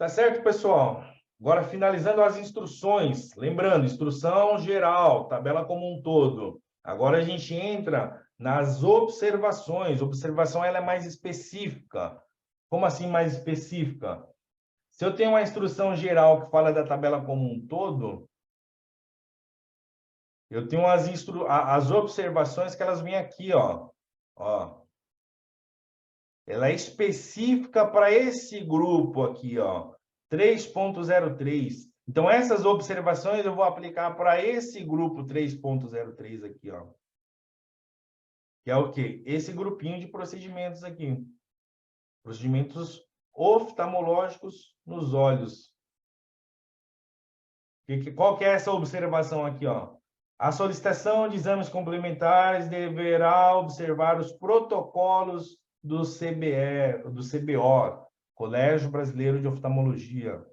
Tá certo, pessoal? Agora, finalizando as instruções. Lembrando, instrução geral, tabela como um todo. Agora, a gente entra nas observações. Observação, ela é mais específica. Como assim mais específica? Se eu tenho uma instrução geral que fala da tabela como um todo, eu tenho as observações que elas vêm aqui, ó. Ó. Ela é específica para esse grupo aqui, ó. 3.03. Então, essas observações eu vou aplicar para esse grupo 3.03 aqui, ó. Que é o quê? Esse grupinho de procedimentos aqui. Procedimentos oftalmológicos nos olhos. Qual que é essa observação aqui, ó? A solicitação de exames complementares deverá observar os protocolos do CBO, Colégio Brasileiro de Oftalmologia.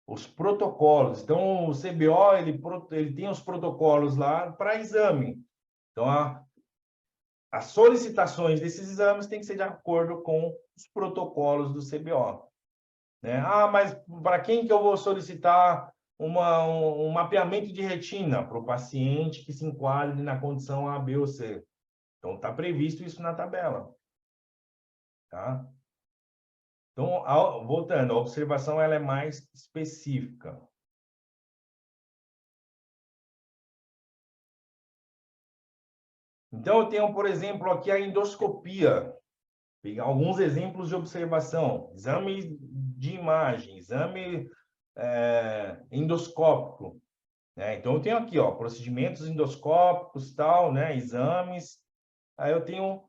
Os protocolos. Então, o CBO, ele tem os protocolos lá para exame. Então, as solicitações desses exames têm que ser de acordo com os protocolos do CBO. Né? Ah, mas para quem que eu vou solicitar um mapeamento de retina? Para o paciente que se enquadre na condição A, B ou C. Então, está previsto isso na tabela. Tá? Então, voltando, a observação ela é mais específica. Então, eu tenho, por exemplo, aqui a endoscopia. Pegar alguns exemplos de observação. Exame de imagem, exame endoscópico. Né? Então, eu tenho aqui, ó, procedimentos endoscópicos, tal, né? Exames. Aí eu tenho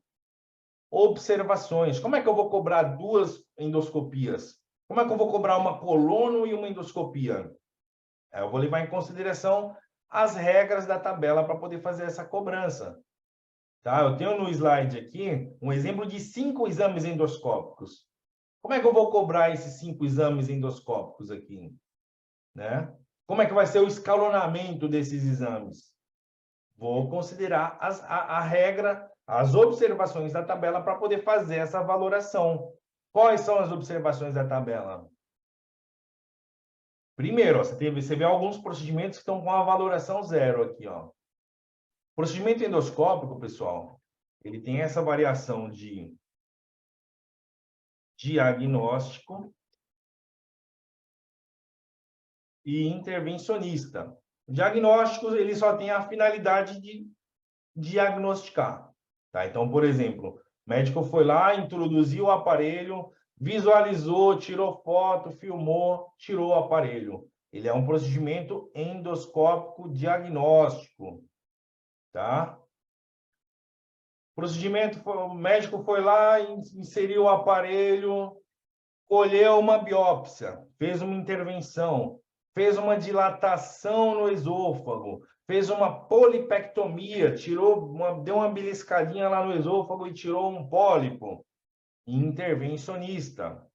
observações. Como é que eu vou cobrar duas endoscopias? Como é que eu vou cobrar uma colono e uma endoscopia? Eu vou levar em consideração as regras da tabela para poder fazer essa cobrança. Tá? Eu tenho no slide aqui um exemplo de 5 exames endoscópicos. Como é que eu vou cobrar esses 5 exames endoscópicos aqui? Né? Como é que vai ser o escalonamento desses exames? Vou considerar a regra, as observações da tabela para poder fazer essa valoração. Quais são as observações da tabela? Primeiro, ó, você vê alguns procedimentos que estão com a valoração 0 aqui. Ó. Procedimento endoscópico, pessoal, ele tem essa variação de diagnóstico e intervencionista. O diagnóstico, ele só tem a finalidade de diagnosticar. Tá? Então, por exemplo, o médico foi lá, introduziu o aparelho, visualizou, tirou foto, filmou, tirou o aparelho. Ele é um procedimento endoscópico diagnóstico. Tá? Procedimento, o médico foi lá, inseriu o aparelho, colheu uma biópsia, fez uma intervenção, fez uma dilatação no esôfago, fez uma polipectomia, deu uma beliscadinha lá no esôfago e tirou um pólipo. Intervencionista,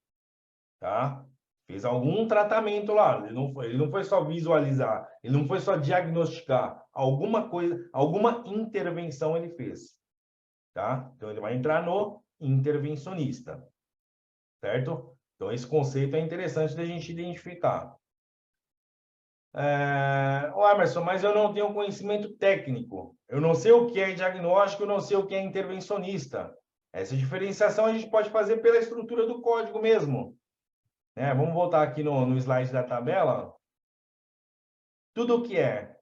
tá? Fez algum tratamento lá, ele não foi só visualizar, ele não foi só diagnosticar, alguma coisa, alguma intervenção ele fez, tá? Então ele vai entrar no intervencionista, certo? Então, esse conceito é interessante da gente identificar. Emerson, mas eu não tenho conhecimento técnico. Eu não sei o que é diagnóstico, eu não sei o que é intervencionista. Essa diferenciação a gente pode fazer pela estrutura do código mesmo. Vamos voltar aqui no slide da tabela. Tudo o que é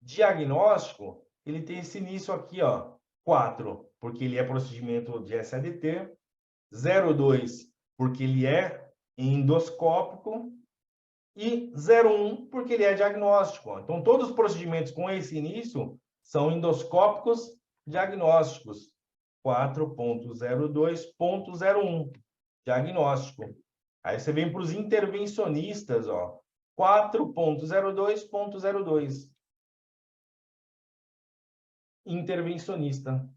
diagnóstico, ele tem esse início aqui, ó, 4, porque ele é procedimento de SADT, 02, porque ele é endoscópico, e 01, porque ele é diagnóstico. Então, todos os procedimentos com esse início são endoscópicos diagnósticos. 4.02.01, diagnóstico. Aí você vem para os intervencionistas, ó, 4.02.02. Intervencionista.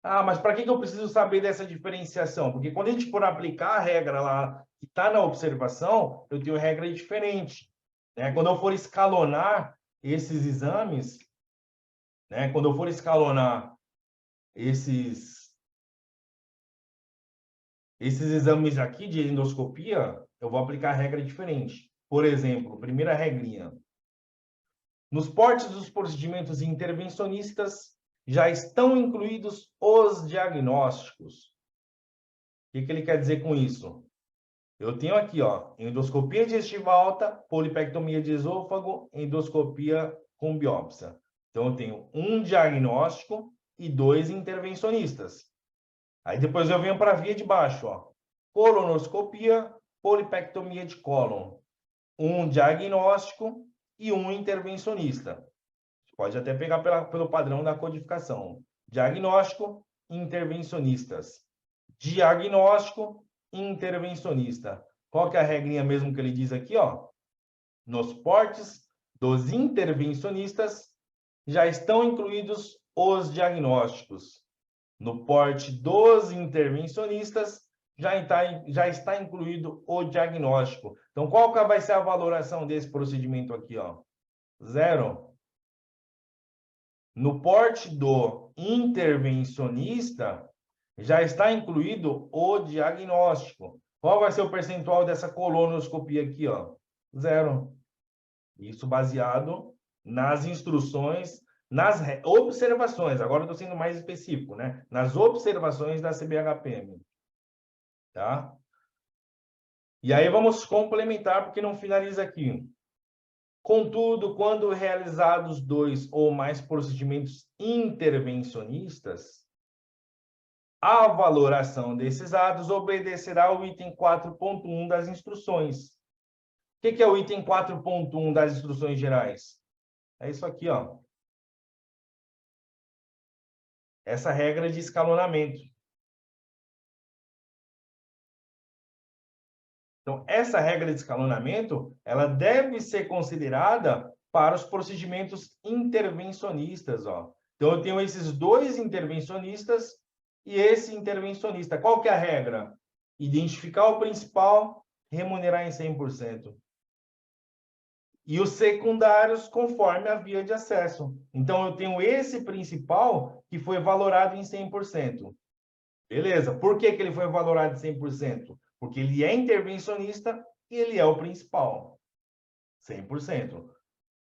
Ah, mas para que eu preciso saber dessa diferenciação? Porque quando a gente for aplicar a regra lá que está na observação, eu tenho regra diferente. Né? Quando eu for escalonar esses exames, né? Quando eu for escalonar esses exames aqui de endoscopia, eu vou aplicar regra diferente. Por exemplo, primeira regrinha. Nos portes dos procedimentos intervencionistas já estão incluídos os diagnósticos. O que ele quer dizer com isso? Eu tenho aqui, ó, endoscopia digestiva alta, polipectomia de esôfago, endoscopia com biópsia. Então, eu tenho um diagnóstico e 2 intervencionistas. Aí depois eu venho para a via de baixo, ó. Colonoscopia, polipectomia de cólon. Um diagnóstico e um intervencionista. Pode até pegar pelo padrão da codificação. Diagnóstico, intervencionistas. Diagnóstico, intervencionista. Qual que é a regrinha mesmo que ele diz aqui, ó? Nos portes dos intervencionistas já estão incluídos os diagnósticos. No porte dos intervencionistas já está incluído o diagnóstico. Então, qual que vai ser a valoração desse procedimento aqui, ó? 0. No porte do intervencionista, já está incluído o diagnóstico. Qual vai ser o percentual dessa colonoscopia aqui, ó? 0. Isso baseado nas instruções, nas observações. Agora eu estou sendo mais específico, né? Nas observações da CBHPM. Tá? E aí vamos complementar, porque não finaliza aqui. Contudo, quando realizados 2 ou mais procedimentos intervencionistas, a valoração desses atos obedecerá ao item 4.1 das instruções. O que é o item 4.1 das instruções gerais? É isso aqui, ó. Essa regra de escalonamento. Então, essa regra de escalonamento, ela deve ser considerada para os procedimentos intervencionistas, ó. Então, eu tenho esses 2 intervencionistas e esse intervencionista. Qual que é a regra? Identificar o principal, remunerar em 100%. E os secundários conforme a via de acesso. Então, eu tenho esse principal que foi valorado em 100%. Beleza. Por que ele foi valorado em 100%? Porque ele é intervencionista e ele é o principal. 100%.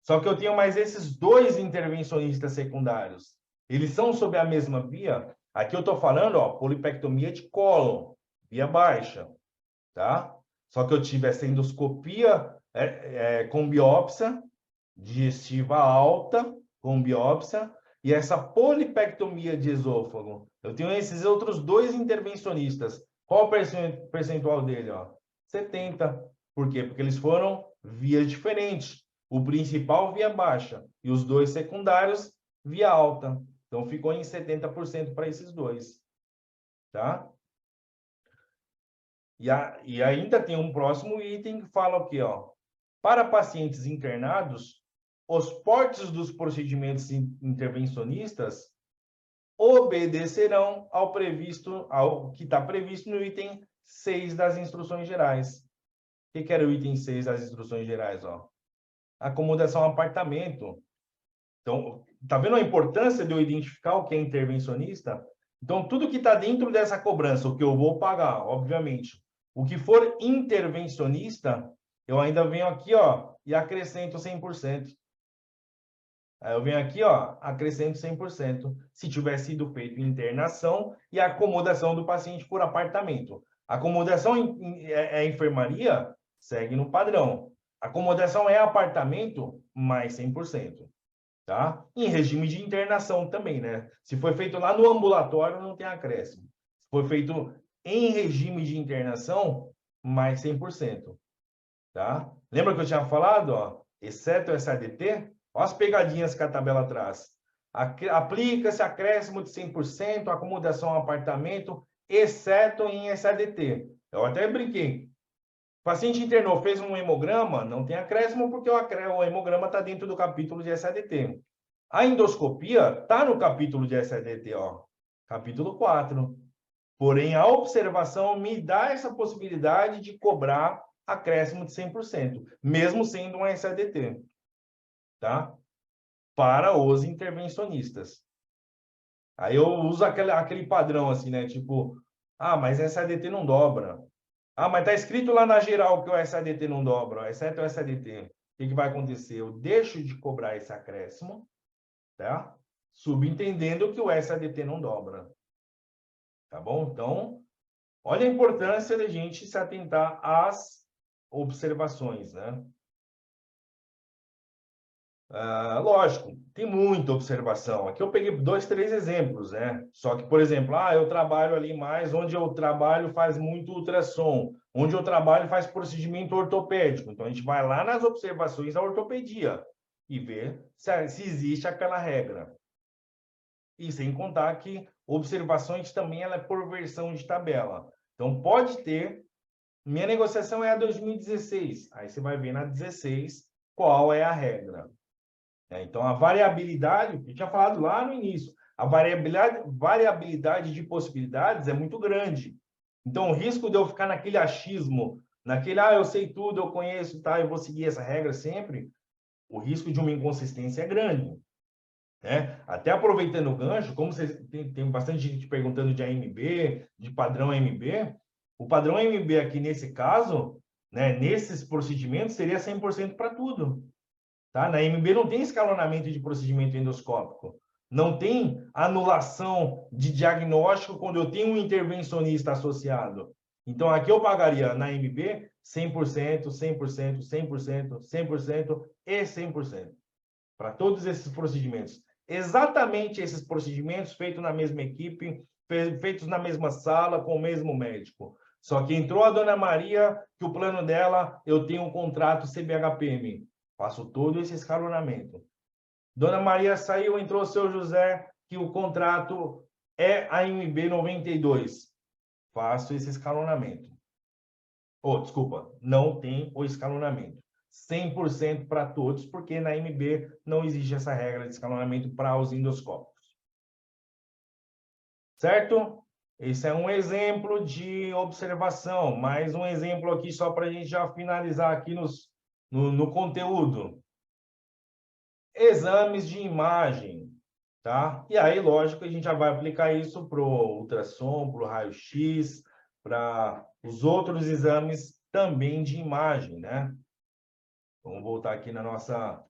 Só que eu tenho mais esses 2 intervencionistas secundários. Eles são sob a mesma via. Aqui eu estou falando, ó, polipectomia de cólon, via baixa. Tá? Só que eu tive essa endoscopia com biópsia, digestiva alta, com biópsia, e essa polipectomia de esôfago. Eu tenho esses outros 2 intervencionistas. Qual o percentual dele? Ó? 70. Por quê? Porque eles foram vias diferentes. O principal via baixa e os 2 secundários via alta. Então, ficou em 70% para esses 2. Tá? E ainda tem um próximo item que fala o quê? Ó? Para pacientes internados, os portes dos procedimentos intervencionistas obedecerão ao que está previsto no item 6 das instruções gerais. O que era o item 6 das instruções gerais? Ó? Acomodação apartamento. Então, tá vendo a importância de eu identificar o que é intervencionista? Então, tudo que está dentro dessa cobrança, o que eu vou pagar, obviamente. O que for intervencionista, eu ainda venho aqui, ó, e acrescento 100%. Aí eu venho aqui, ó, acrescento 100%, se tiver sido feito internação e acomodação do paciente por apartamento. Acomodação é enfermaria, segue no padrão. Acomodação é apartamento, mais 100%. Tá? Em regime de internação também, né? Se foi feito lá no ambulatório, não tem acréscimo. Se foi feito em regime de internação, mais 100%. Tá? Lembra que eu tinha falado, ó, exceto o SADT? Olha as pegadinhas que a tabela traz. Aplica-se acréscimo de 100%, acomodação ao apartamento, exceto em SADT. Eu até brinquei. O paciente internou, fez um hemograma, não tem acréscimo, porque o hemograma está dentro do capítulo de SADT. A endoscopia está no capítulo de SADT, ó, capítulo 4. Porém, a observação me dá essa possibilidade de cobrar acréscimo de 100%, mesmo sendo um SADT, tá? Para os intervencionistas. Aí eu uso aquele padrão assim, né? Tipo, mas SADT não dobra. Ah, mas está escrito lá na geral que o SADT não dobra, ó, exceto o SADT. O que vai acontecer? Eu deixo de cobrar esse acréscimo, tá? Subentendendo que o SADT não dobra. Tá bom? Então, olha a importância da gente se atentar às observações, né? Lógico, tem muita observação. Aqui eu peguei 2, 3 exemplos, né? Só que, por exemplo, eu trabalho ali mais onde eu trabalho faz muito ultrassom, onde eu trabalho faz procedimento ortopédico. Então, a gente vai lá nas observações da ortopedia e vê se existe aquela regra. E sem contar que observações também ela é por versão de tabela. Então, pode ter... Minha negociação é a 2016. Aí você vai ver na 16 qual é a regra. Então, a variabilidade, eu tinha falado lá no início, a variabilidade de possibilidades é muito grande. Então, o risco de eu ficar naquele achismo, naquele, eu sei tudo, eu conheço, tá, eu vou seguir essa regra sempre, o risco de uma inconsistência é grande. Né? Até aproveitando o gancho, como você tem bastante gente perguntando de AMB, de padrão AMB, o padrão AMB aqui nesse caso, né, nesses procedimentos, seria 100% para tudo. Tá? Na MB não tem escalonamento de procedimento endoscópico. Não tem anulação de diagnóstico quando eu tenho um intervencionista associado. Então, aqui eu pagaria na MB 100%, 100%, 100%, 100% e 100%. Para todos esses procedimentos. Exatamente esses procedimentos feitos na mesma equipe, feitos na mesma sala, com o mesmo médico. Só que entrou a dona Maria, que o plano dela, eu tenho um contrato CBHPM. Faço todo esse escalonamento. Dona Maria saiu, entrou o seu José, que o contrato é AMB 92. Faço esse escalonamento. Desculpa, não tem o escalonamento. 100% para todos, porque na MB não existe essa regra de escalonamento para os endoscópicos. Certo? Esse é um exemplo de observação. Mais um exemplo aqui só para a gente já finalizar aqui no conteúdo. Exames de imagem, tá? E aí, lógico, a gente já vai aplicar isso para o ultrassom, para o raio-x, para os outros exames também de imagem, né? Vamos voltar aqui na nossa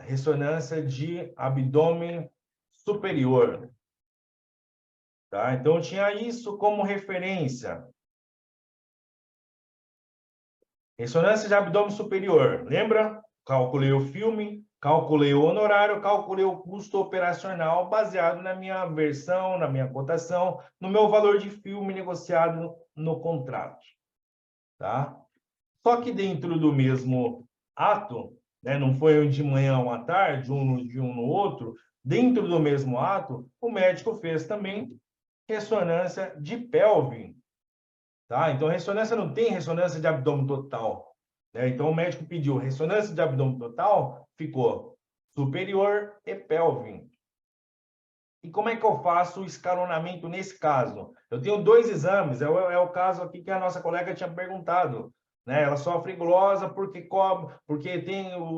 ressonância de abdômen superior. Tá? Então, eu tinha isso como referência. Ressonância de abdômen superior. Lembra? Calculei o filme, calculei o honorário, calculei o custo operacional baseado na minha versão, na minha cotação, no meu valor de filme negociado no contrato. Tá? Só que dentro do mesmo ato, né, não foi um de manhã ou à tarde, um no outro, dentro do mesmo ato, o médico fez também ressonância de pelve. Tá? Então, ressonância não tem ressonância de abdômen total. Né? Então, o médico pediu ressonância de abdômen total, ficou superior e pelve. E como é que eu faço o escalonamento nesse caso? Eu tenho 2 exames, é o caso aqui que a nossa colega tinha perguntado. Né? Ela sofre glosa porque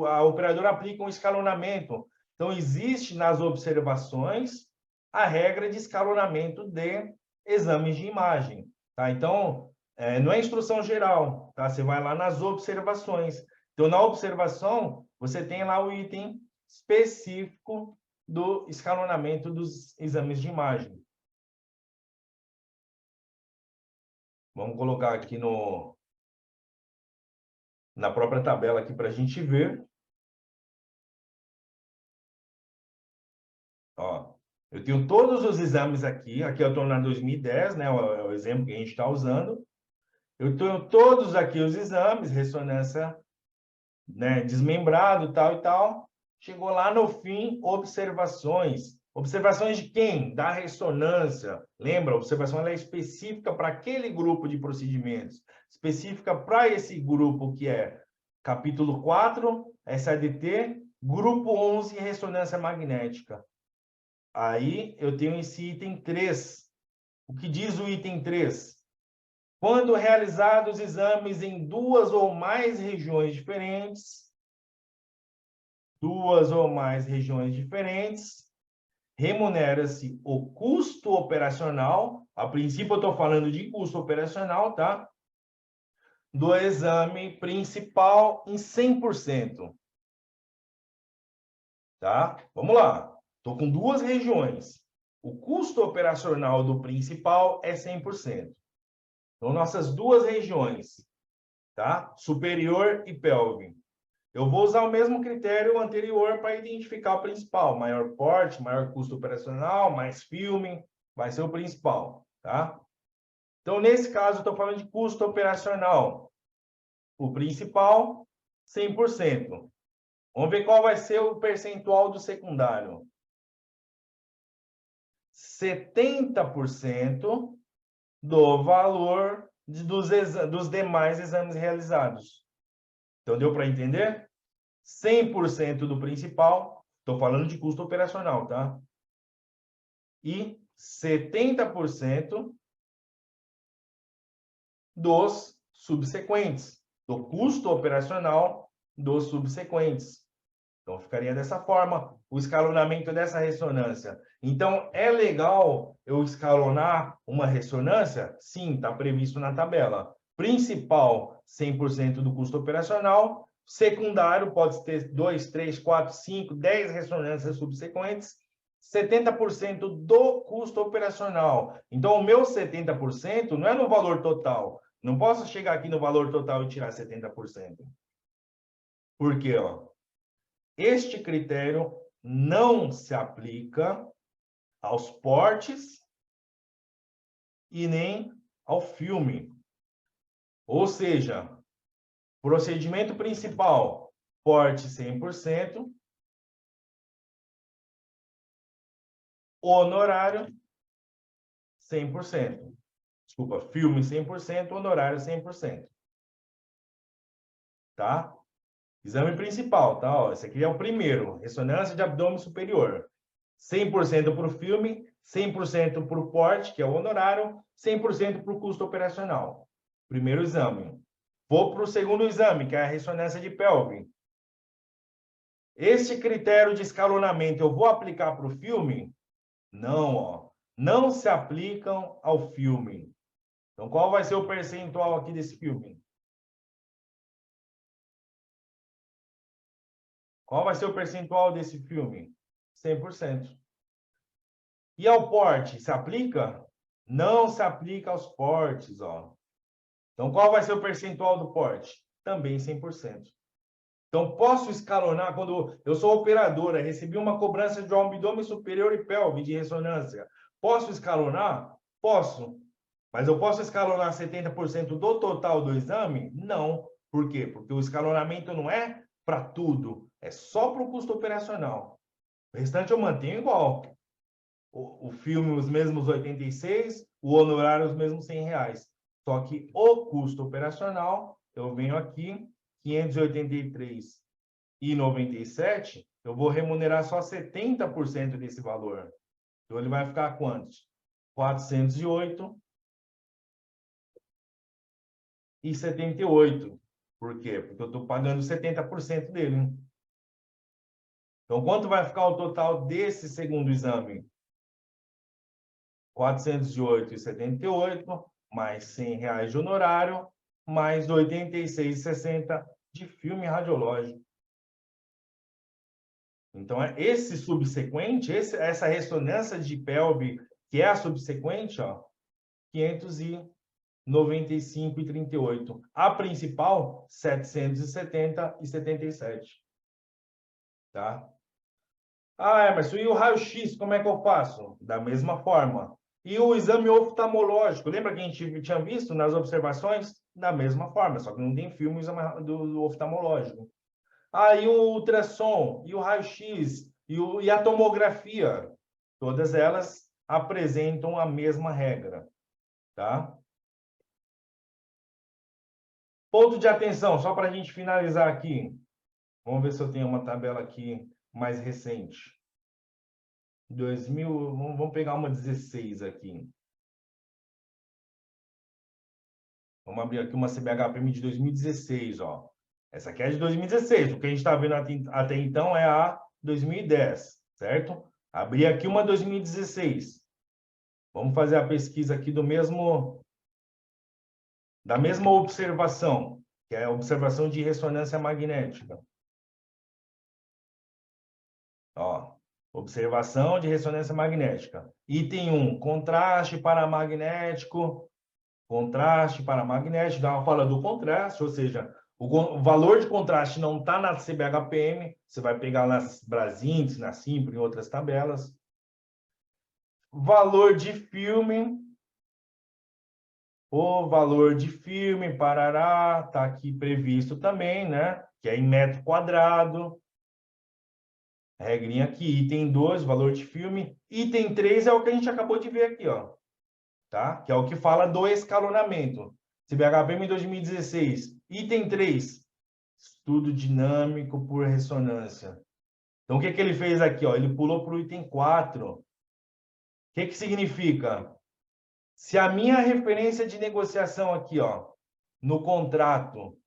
a operadora aplica um escalonamento. Então, existe nas observações a regra de escalonamento de exames de imagem. Tá? Então, não é instrução geral, tá? Você vai lá nas observações. Então, na observação, você tem lá o item específico do escalonamento dos exames de imagem. Vamos colocar aqui na própria tabela aqui para a gente ver. Ó, eu tenho todos os exames aqui. Aqui eu estou na 2010, né? É o exemplo que a gente está usando. Eu tenho todos aqui os exames, ressonância, né, desmembrado, tal e tal. Chegou lá no fim, observações. Observações de quem? Da ressonância. Lembra, a observação ela é específica para aquele grupo de procedimentos. Específica para esse grupo que é capítulo 4, SADT, grupo 11, ressonância magnética. Aí eu tenho esse item 3. O que diz o item 3? Quando realizados exames em 2 ou mais regiões diferentes, remunera-se o custo operacional A princípio, eu estou falando de custo operacional, tá? Do exame principal em 100%. Tá? Vamos lá. Estou com duas regiões. O custo operacional do principal é 100%. Então, nossas duas regiões, tá? Superior e pélvico. Eu vou usar o mesmo critério anterior para identificar o principal. Maior porte, maior custo operacional, mais filme, vai ser o principal, tá? Então, nesse caso, eu estou falando de custo operacional. O principal, 100%. Vamos ver qual vai ser o percentual do secundário. 70% do valor dos demais exames realizados. Então, deu para entender? 100% do principal, estou falando de custo operacional, tá? E 70% dos subsequentes, do custo operacional dos subsequentes. Então, ficaria dessa forma o escalonamento dessa ressonância. Então, é legal eu escalonar uma ressonância? Sim, está previsto na tabela. Principal, 100% do custo operacional. Secundário, pode ter 2, 3, 4, 5, 10 ressonâncias subsequentes. 70% do custo operacional. Então, o meu 70% não é no valor total. Não posso chegar aqui no valor total e tirar 70%. Por quê? Este critério não se aplica aos portes e nem ao filme. Ou seja, procedimento principal, porte 100%, honorário 100%. Desculpa, filme 100%, honorário 100%. Tá? Exame principal, tá? Ó, esse aqui é o primeiro, ressonância de abdômen superior. 100% para o filme, 100% para o porte, que é o honorário, 100% para o custo operacional. Primeiro exame. Vou para o segundo exame, que é a ressonância de pelve. Este critério de escalonamento eu vou aplicar para o filme? Não, ó. Não se aplicam ao filme. Então, qual vai ser o percentual aqui desse filme? Qual vai ser o percentual desse filme? 100%. E ao porte, se aplica? Não se aplica aos portes, ó. Então, qual vai ser o percentual do porte? Também 100%. Então, posso escalonar quando eu sou operadora, recebi uma cobrança de abdômen superior e pelve de ressonância. Posso escalonar? Posso. Mas eu posso escalonar 70% do total do exame? Não. Por quê? Porque o escalonamento não é para tudo, é só para o custo operacional. O restante eu mantenho igual. O filme, os mesmos 86, o honorário, os mesmos R$100. Só que o custo operacional, eu venho aqui, 583,97, eu vou remunerar só 70% desse valor. Então, ele vai ficar quantos? 408,78. Por quê? Porque eu estou pagando 70% dele. Então, quanto vai ficar o total desse segundo exame? 408,78, mais R$100 de honorário, mais 86,60 de filme radiológico. Então, esse subsequente, essa ressonância de pelve, que é a subsequente, ó, 595,38. A principal, 770,77. Tá? Ah, mas e o raio-x, como é que eu faço? Da mesma forma. E o exame oftalmológico, lembra que a gente tinha visto nas observações? Da mesma forma, só que não tem filme do oftalmológico. Ah, e o ultrassom, e o raio-x, e a tomografia, todas elas apresentam a mesma regra, tá? Ponto de atenção, só para a gente finalizar aqui. Vamos ver se eu tenho uma tabela aqui mais recente. 2000, vamos pegar uma 16 aqui. Vamos abrir aqui uma CBHPM de 2016, ó. Essa aqui é de 2016. O que a gente está vendo até então é a 2010, certo? Abri aqui uma 2016. Vamos fazer a pesquisa aqui da mesma observação, que é a observação de ressonância magnética. Ó, observação de ressonância magnética. Item 1, contraste paramagnético. Contraste paramagnético, dá uma fala do contraste, ou seja, o valor de contraste não está na CBHPM, você vai pegar nas Brasíndices, na Simpro, em outras tabelas. Valor de filme. O valor de filme, parará, está aqui previsto também, né? Que é em metro quadrado. Regrinha aqui, item 2, valor de filme. Item 3 é o que a gente acabou de ver aqui, ó. Tá? Que é o que fala do escalonamento. CBHPM 2016. Item 3, estudo dinâmico por ressonância. Então, o que que ele fez aqui, ó? Ele pulou para o item 4. O que significa? Se a minha referência de negociação aqui, ó, no contrato,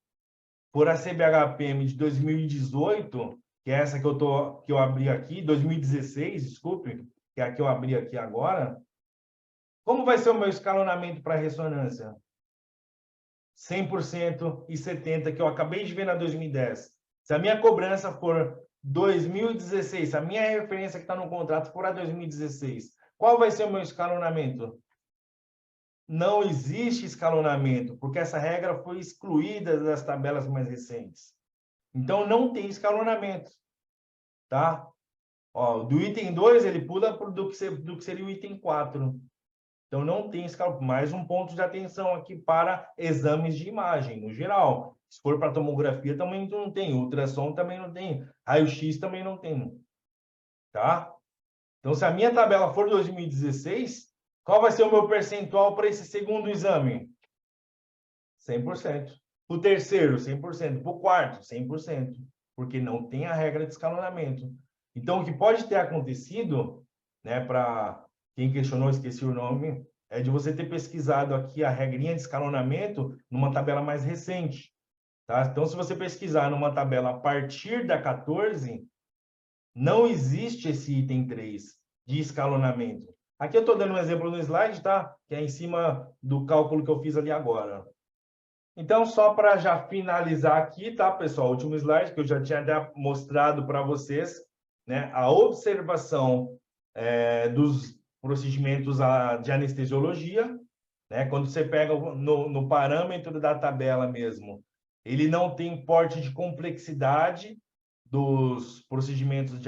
for a CBHPM de 2018, que é essa que eu abri aqui, 2016, desculpe, que é a que eu abri aqui agora, como vai ser o meu escalonamento para ressonância? 100% e 70%, que eu acabei de ver na 2010. Se a minha cobrança for 2016, se a minha referência que está no contrato for a 2016, qual vai ser o meu escalonamento? Não existe escalonamento, porque essa regra foi excluída das tabelas mais recentes. Então, não tem escalonamento, tá? Ó, do item 2, ele pula do que seria o item 4. Então, não tem escalonamento. Mais um ponto de atenção aqui para exames de imagem, no geral. Se for para tomografia, também não tem. Ultrassom também não tem. Raio-X também não tem. Tá? Então, se a minha tabela for 2016, qual vai ser o meu percentual para esse segundo exame? 100%. Para o terceiro, 100%. Para o quarto, 100%. Porque não tem a regra de escalonamento. Então, o que pode ter acontecido, né, para quem questionou, esqueci o nome, é de você ter pesquisado aqui a regrinha de escalonamento numa tabela mais recente. Tá? Então, se você pesquisar numa tabela a partir da 14, não existe esse item 3 de escalonamento. Aqui eu estou dando um exemplo no slide, tá? Que é em cima do cálculo que eu fiz ali agora. Então, só para já finalizar aqui, tá, pessoal? O último slide que eu já tinha mostrado para vocês, né? A observação dos procedimentos de anestesiologia, né? Quando você pega no parâmetro da tabela mesmo, ele não tem porte de complexidade dos procedimentos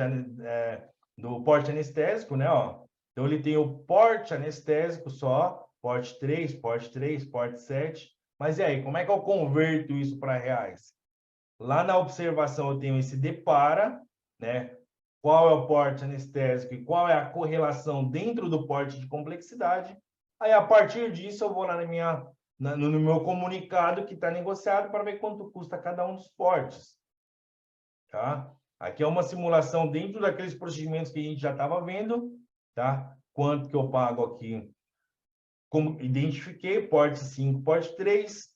do porte anestésico, né? Ó. Então, ele tem o porte anestésico só, porte 3, porte 3, porte 7. Mas e aí, como é que eu converto isso para reais? Lá na observação eu tenho esse depara, né? Qual é o porte anestésico e qual é a correlação dentro do porte de complexidade. Aí, a partir disso, eu vou lá no meu comunicado que está negociado para ver quanto custa cada um dos portes. Tá? Aqui é uma simulação dentro daqueles procedimentos que a gente já estava vendo. Tá? Quanto que eu pago aqui? Como identifiquei, porte 5, porte 3.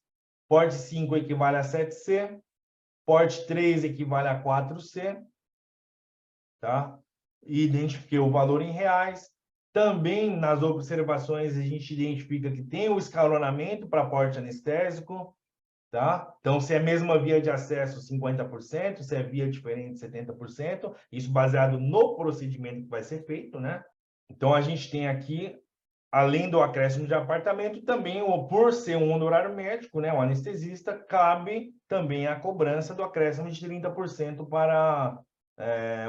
Porte 5 equivale a 7C. Porte 3 equivale a 4C. Tá? E identifiquei o valor em reais. Também nas observações a gente identifica que tem o escalonamento para porte anestésico. Tá? Então, se é a mesma via de acesso, 50%, se é via diferente, 70%, isso baseado no procedimento que vai ser feito, né? Então, a gente tem aqui, além do acréscimo de apartamento, também, por ser um honorário médico, né, o anestesista, cabe também a cobrança do acréscimo de 30% para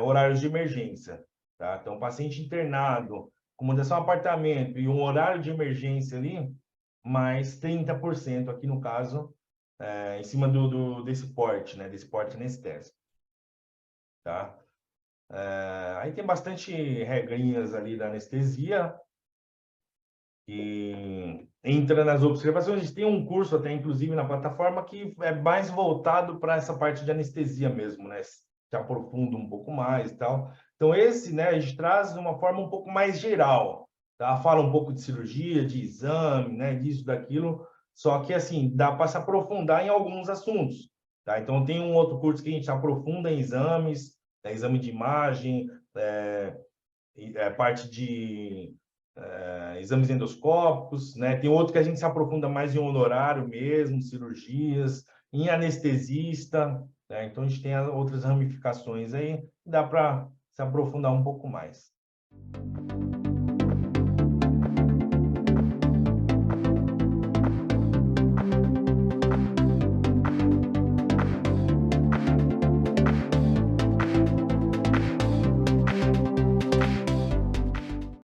horários de emergência. Tá? Então, paciente internado, acomodação apartamento e um horário de emergência ali, mais 30% aqui no caso, em cima desse porte, né, desse porte anestésico. Tá? Aí tem bastante regrinhas ali da anestesia, e entra nas observações. A gente tem um curso até, inclusive, na plataforma que é mais voltado para essa parte de anestesia mesmo, né? Se aprofunda um pouco mais e tal. Então, esse, né, a gente traz de uma forma um pouco mais geral, tá? Fala um pouco de cirurgia, de exame, né, disso, daquilo, só que, assim, dá para se aprofundar em alguns assuntos, tá? Então, tem um outro curso que a gente aprofunda em exames, né, exame de imagem, parte de exames endoscópicos, né? Tem outro que a gente se aprofunda mais em honorário mesmo, cirurgias, em anestesista, né? Então a gente tem outras ramificações aí, dá para se aprofundar um pouco mais.